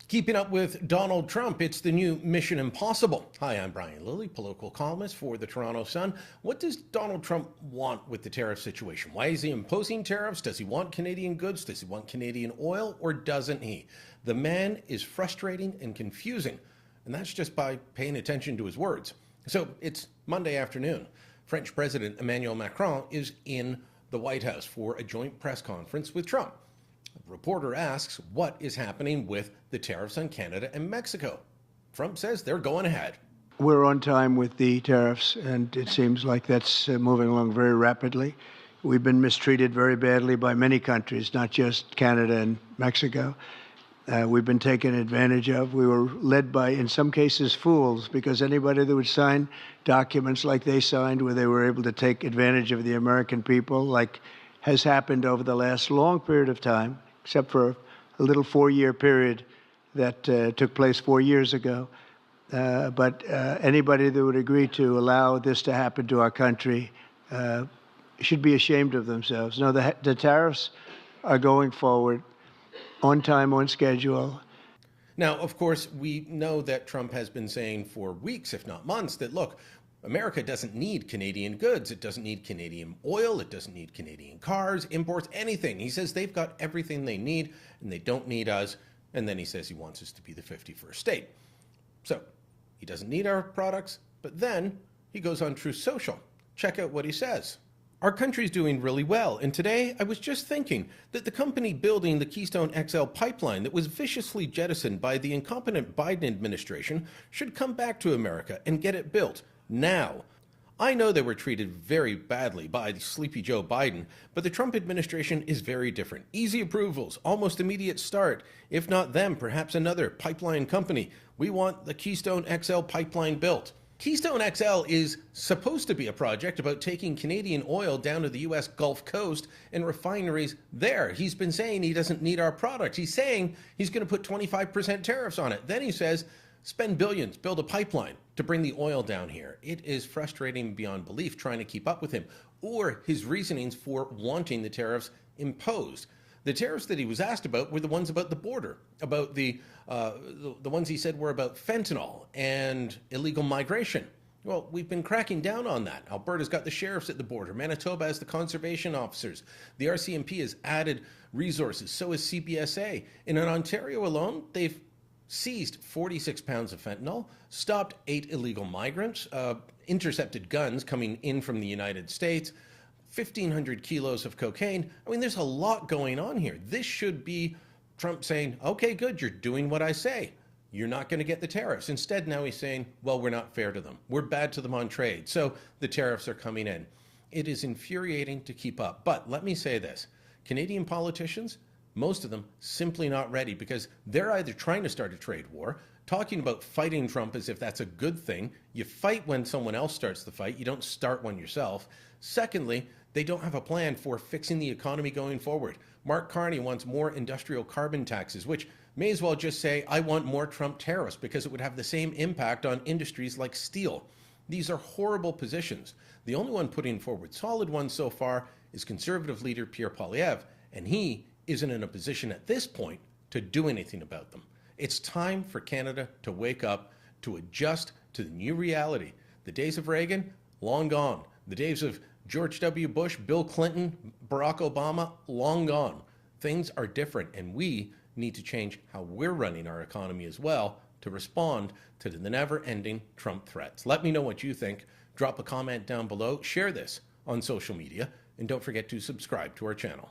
Keeping up with Donald Trump, it's the new Mission Impossible. Hi, I'm Brian Lilley, political columnist for the Toronto Sun. What does Donald Trump want with the tariff situation? Why is he imposing tariffs? Does he want Canadian goods? Does he want Canadian oil, or doesn't he? The man is frustrating and confusing, and that's just by paying attention to his words. So it's Monday afternoon. French President Emmanuel Macron is in the White House for a joint press conference with Trump. A reporter asks what is happening with the tariffs on Canada and Mexico. Trump says they're going ahead. We're on time with the tariffs, and it seems like that's moving along very rapidly. We've been mistreated very badly by many countries, not just Canada and Mexico. We've been taken advantage of. We were led by, in some cases, fools, because anybody that would sign documents like they signed, where they were able to take advantage of the American people, like has happened over the last long period of time, except for a little 4-year period that took place 4 years ago. But anybody that would agree to allow this to happen to our country should be ashamed of themselves. No, the tariffs are going forward on time, on schedule. Now, of course, we know that Trump has been saying for weeks, if not months, that, look, America doesn't need Canadian goods. It doesn't need Canadian oil. It doesn't need Canadian cars, imports, anything. He says they've got everything they need and they don't need us. And then he says he wants us to be the 51st state. So he doesn't need our products, but then he goes on Truth Social. Check out what he says. Our country's doing really well, and today I was just thinking that the company building the Keystone XL pipeline that was viciously jettisoned by the incompetent Biden administration should come back to America and get it built now. I know they were treated very badly by Sleepy Joe Biden, but the Trump administration is very different. Easy approvals, almost immediate start. If not them, perhaps another pipeline company. We want the Keystone XL pipeline built. Keystone XL is supposed to be a project about taking Canadian oil down to the U.S. Gulf Coast and refineries there. He's been saying he doesn't need our product. He's saying he's going to put 25% tariffs on it. Then he says, spend billions, build a pipeline to bring the oil down here. It is frustrating beyond belief trying to keep up with him, or his reasonings for wanting the tariffs imposed. The tariffs that he was asked about were the ones about the border, about the ones he said were about fentanyl and illegal migration. Well, we've been cracking down on that. Alberta's got the sheriffs at the border. Manitoba has the conservation officers. The RCMP has added resources. So has CBSA. And in Ontario alone, they've seized 46 pounds of fentanyl, stopped 8 illegal migrants, intercepted guns coming in from the United States, 1,500 kilos of cocaine. I mean, there's a lot going on here. This should be Trump saying, okay, good, you're doing what I say. You're not going to get the tariffs. Instead, now he's saying, well, we're not fair to them. We're bad to them on trade. So the tariffs are coming in. It is infuriating to keep up. But let me say this. Canadian politicians, most of them simply not ready, because they're either trying to start a trade war, talking about fighting Trump as if that's a good thing. You fight when someone else starts the fight. You don't start one yourself. Secondly, they don't have a plan for fixing the economy going forward. Mark Carney wants more industrial carbon taxes, which may as well just say, I want more Trump tariffs, because it would have the same impact on industries like steel. These are horrible positions. The only one putting forward solid ones so far is Conservative leader Pierre Poilievre, and he isn't in a position at this point to do anything about them. It's time for Canada to wake up, to adjust to the new reality. The days of Reagan, long gone. The days of George W. Bush, Bill Clinton, Barack Obama, long gone. Things are different, and we need to change how we're running our economy as well to respond to the never-ending Trump threats. Let me know what you think. Drop a comment down below. Share this on social media, and don't forget to subscribe to our channel.